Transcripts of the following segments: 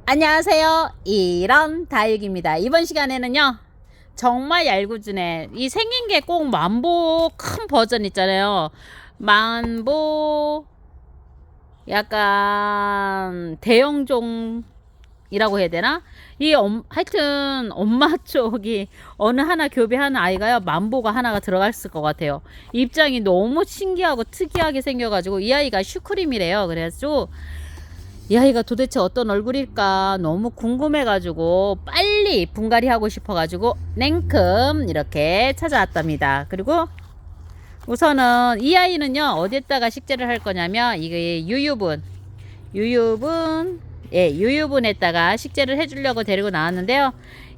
안녕하세요. 이런 다육입니다. 이번 시간에는요. 정말 얄궂으네. 이 생긴 게 꼭 만보 큰 버전 있잖아요. 만보 약간 대형종이라고 해야 되나? 하여튼 엄마 쪽이 어느 하나 교배하는 아이가요. 만보가 하나가 들어갔을 것 같아요. 입장이 너무 신기하고 특이하게 생겨가지고 이 아이가 슈크림이래요. 그래가지고 이 아이가 도대체 어떤 얼굴일까 너무 궁금해가지고 빨리 분갈이 하고 싶어가지고 냉큼 이렇게 찾아왔답니다. 그리고 우선은 이 아이는요 어디에다가 식재를 할 거냐면 이게 유유분에다가 식재를 해주려고 데리고 나왔는데요.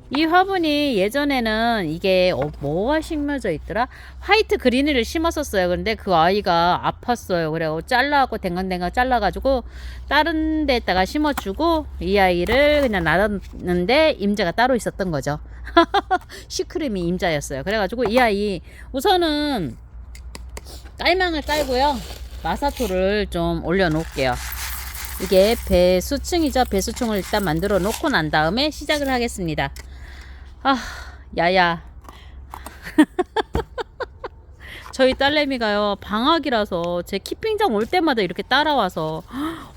이 화분이 예전에는 이게 뭐가 심어져 있더라? 화이트 그린을 심었었어요. 근데 그 아이가 아팠어요. 그래고 잘라갖고 댕강댕강 잘라가지고 다른 데다가 심어주고 이 아이를 그냥 놔뒀는데 임자가 따로 있었던 거죠. 시크림이 임자였어요. 그래가지고 이 아이 우선은 깔망을 깔고요. 마사토를 좀 올려놓을게요. 이게 배수층이죠. 배수층을 일단 만들어 놓고 난 다음에 시작을 하겠습니다. 야야. 저희 딸내미가요 방학이라서 제 키핑장 올 때마다 이렇게 따라와서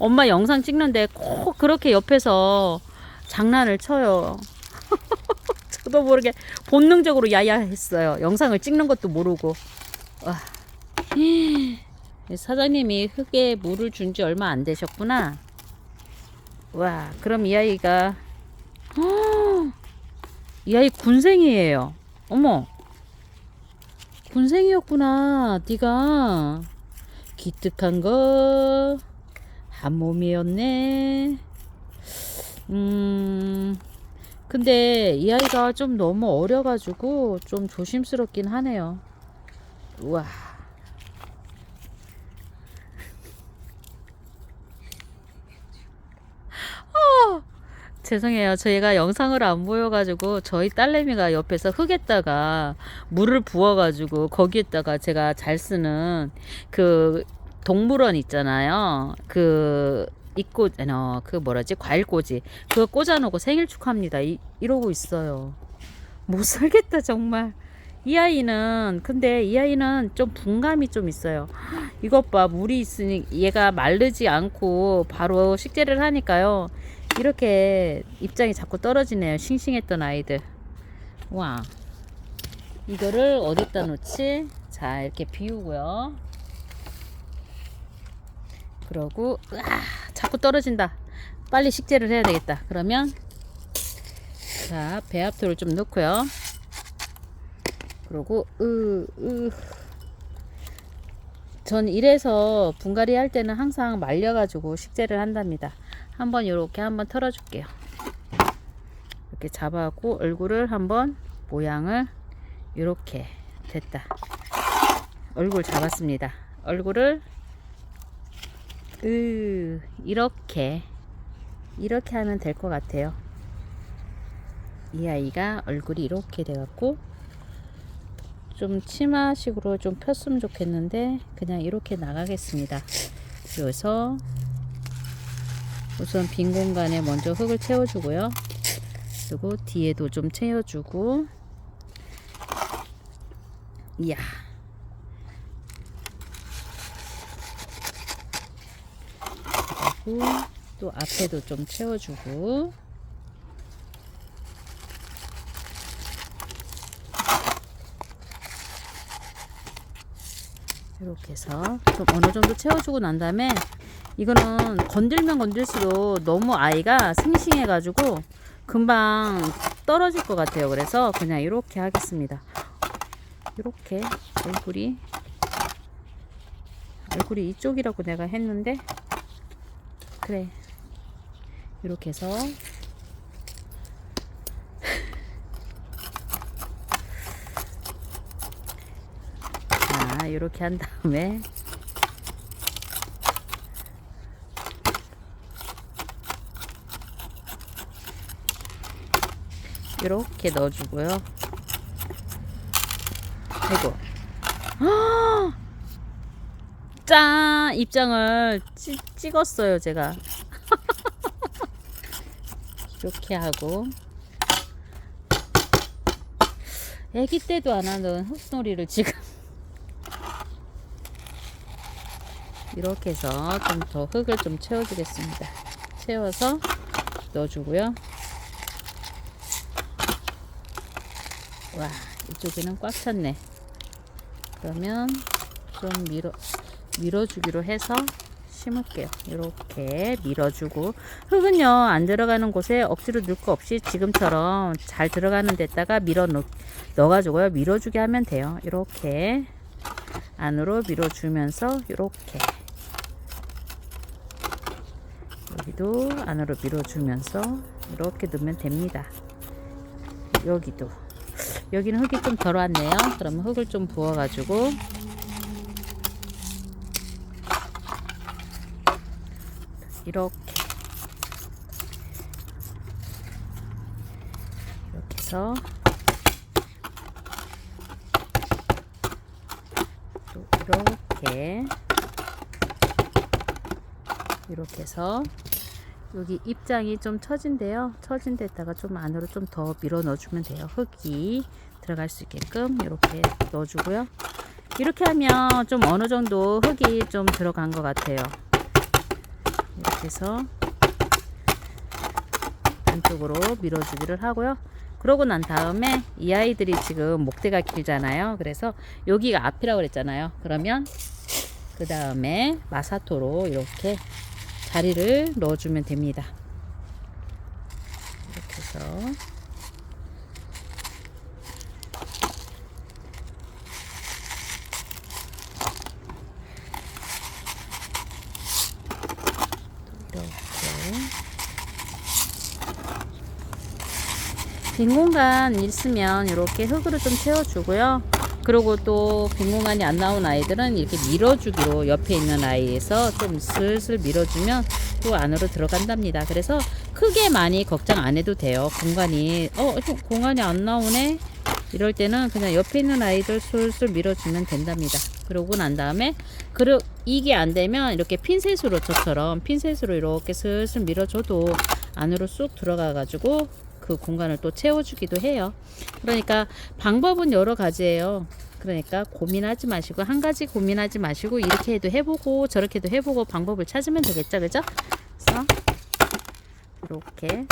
엄마 영상 찍는데 꼭 그렇게 옆에서 장난을 쳐요. 저도 모르게 본능적으로 야야 했어요. 영상을 찍는 것도 모르고. 사장님이 흙에 물을 준 지 얼마 안 되셨구나. 와, 그럼 이 아이가 이 아이 군생이에요. 어머, 군생이었구나. 네가 기특한 거 한 몸이었네. 근데 이 아이가 좀 너무 어려가지고 좀 조심스럽긴 하네요. 우와. 죄송해요. 저희가 영상을 안 보여가지고 저희 딸내미가 옆에서 흙에다가 물을 부어가지고 거기에다가 제가 잘 쓰는 그 동물원 있잖아요. 그 뭐라지? 과일꽂이. 그거 꽂아놓고 생일 축하합니다. 이러고 있어요. 못 살겠다, 정말. 근데 이 아이는 좀 분감이 좀 있어요. 이것 봐, 물이 있으니 얘가 마르지 않고 바로 식재를 하니까요. 이렇게 입장이 자꾸 떨어지네요. 싱싱했던 아이들. 와, 이거를 어디다 놓지? 자, 이렇게 비우고요. 그러고 자꾸 떨어진다. 빨리 식재를 해야 되겠다. 그러면 자, 배합토를 좀 넣고요. 그러고 전 이래서 분갈이 할 때는 항상 말려가지고 식재를 한답니다. 한번 이렇게 한번 털어줄게요. 이렇게 잡아갖고 얼굴을 한번 모양을 이렇게 됐다. 얼굴 잡았습니다. 얼굴을 이렇게 하면 될 것 같아요. 이 아이가 얼굴이 이렇게 돼갖고 좀 치마식으로 좀 폈으면 좋겠는데 그냥 이렇게 나가겠습니다. 그래서 우선 빈 공간에 먼저 흙을 채워주고요. 그리고 뒤에도 좀 채워주고, 이야. 그리고 또 앞에도 좀 채워주고, 이렇게 해서 좀 어느 정도 채워주고 난 다음에 이거는 건들면 건들수록 너무 아이가 싱싱해가지고 금방 떨어질 것 같아요. 그래서 그냥 이렇게 하겠습니다. 이렇게 얼굴이 이쪽이라고 내가 했는데 그래, 이렇게 해서 자, 이렇게 한 다음에 이렇게 넣어주고요. 아이고, 짠! 입장을 찍었어요, 제가. 이렇게 하고, 애기 때도 안 하던 흙놀이를 지금 이렇게 해서 좀 더 흙을 좀 채워주겠습니다. 채워서 넣어주고요. 와, 이쪽에는 꽉 찼네. 그러면 좀 밀어주기로 해서 심을게요. 이렇게 밀어주고, 흙은요 안 들어가는 곳에 억지로 넣을 거 없이 지금처럼 잘 들어가는 데다가 넣어가지고요 밀어주게 하면 돼요. 이렇게 안으로 밀어주면서 이렇게, 여기도 안으로 밀어주면서 이렇게 넣으면 됩니다. 여기는 흙이 좀 덜 왔네요. 그러면 흙을 좀 부어가지고 이렇게 해서 또 이렇게 해서 여기 입장이 좀 처진데요. 처진 데다가 좀 안으로 좀 더 밀어 넣어주면 돼요. 흙이 들어갈 수 있게끔 이렇게 넣어주고요. 이렇게 하면 좀 어느 정도 흙이 좀 들어간 것 같아요. 이렇게 해서 안쪽으로 밀어주기를 하고요. 그러고 난 다음에 이 아이들이 지금 목대가 길잖아요. 그래서 여기가 앞이라고 그랬잖아요. 그러면 그 다음에 마사토로 이렇게 자리를 넣어주면 됩니다. 이렇게 해서 빈 공간 있으면 이렇게 흙으로 좀 채워주고요. 그리고 또 빈 공간이 안 나온 아이들은 이렇게 밀어주기로, 옆에 있는 아이에서 좀 슬슬 밀어주면 또 안으로 들어간답니다. 그래서 크게 많이 걱정 안 해도 돼요. 공간이 안 나오네, 이럴 때는 그냥 옆에 있는 아이들 슬슬 밀어주면 된답니다. 그러고 난 다음에 이게 안 되면 이렇게 핀셋으로, 저처럼 핀셋으로 이렇게 슬슬 밀어줘도 안으로 쑥 들어가 가지고 그 공간을 또 채워주기도 해요. 그러니까 방법은 여러 가지예요. 그러니까 고민하지 마시고, 한 가지 고민하지 마시고, 이렇게 해도 해보고 저렇게도 해보고 방법을 찾으면 되겠죠, 그죠? 그래서 이렇게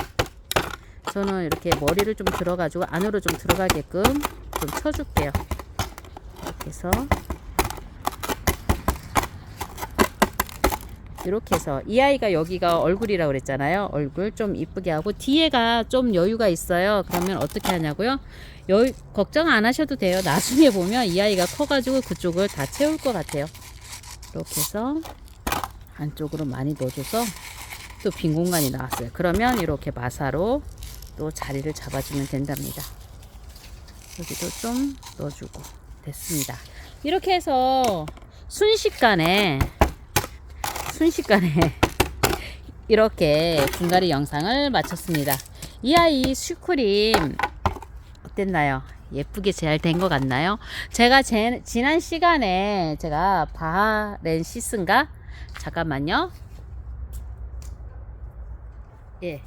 저는 이렇게 머리를 좀 들어가지고 안으로 좀 들어가게끔 좀 쳐줄게요. 이렇게 해서 이렇게 해서 이 아이가 여기가 얼굴이라고 그랬잖아요. 얼굴 좀 이쁘게 하고 뒤에가 좀 여유가 있어요. 그러면 어떻게 하냐고요? 걱정 안 하셔도 돼요. 나중에 보면 이 아이가 커가지고 그쪽을 다 채울 것 같아요. 이렇게 해서 안쪽으로 많이 넣어줘서 또 빈 공간이 나왔어요. 그러면 이렇게 마사로 또 자리를 잡아주면 된답니다. 여기도 좀 넣어주고 됐습니다. 이렇게 해서 순식간에 이렇게 분갈이 영상을 마쳤습니다. 이 아이 슈크림 어땠나요? 예쁘게 잘 된 것 같나요? 제가 지난 시간에 제가 바하렌시스인가? 잠깐만요. 예.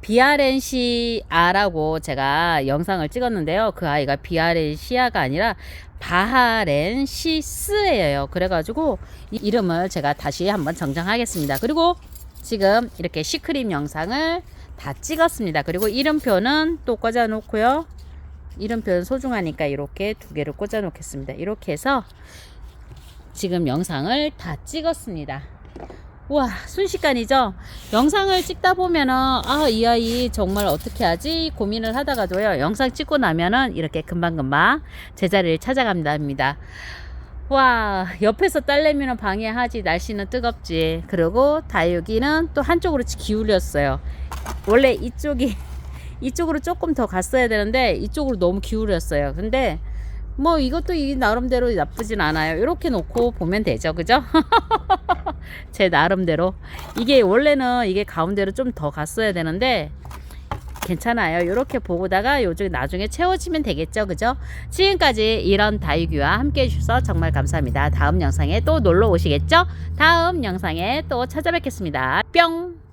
비아렌시아라고 제가 영상을 찍었는데요. 그 아이가 비아렌시아가 아니라 바하렌시스예요. 그래가지고 이 이름을 제가 다시 한번 정정하겠습니다. 그리고 지금 이렇게 시크림 영상을 다 찍었습니다. 그리고 이름표는 또 꽂아 놓고요. 이름표는 소중하니까 이렇게 두 개를 꽂아 놓겠습니다. 이렇게 해서 지금 영상을 다 찍었습니다. 와, 순식간이죠. 영상을 찍다 보면은 이 아이 정말 어떻게 하지 고민을 하다가도요, 영상 찍고 나면은 이렇게 금방금방 제자리를 찾아간답니다. 와, 옆에서 딸내미는 방해하지, 날씨는 뜨겁지. 그리고 다육이는 또 한쪽으로 기울였어요. 원래 이쪽으로 조금 더 갔어야 되는데 이쪽으로 너무 기울였어요. 근데 뭐 이것도 이 나름대로 나쁘진 않아요. 이렇게 놓고 보면 되죠, 그죠? 제 나름대로. 이게 원래는 이게 가운데로 좀 더 갔어야 되는데 괜찮아요. 이렇게 보다가 요즘 나중에 채워지면 되겠죠, 그죠? 지금까지 이런 다육이와 함께 해주셔서 정말 감사합니다. 다음 영상에 또 놀러 오시겠죠? 다음 영상에 또 찾아뵙겠습니다. 뿅!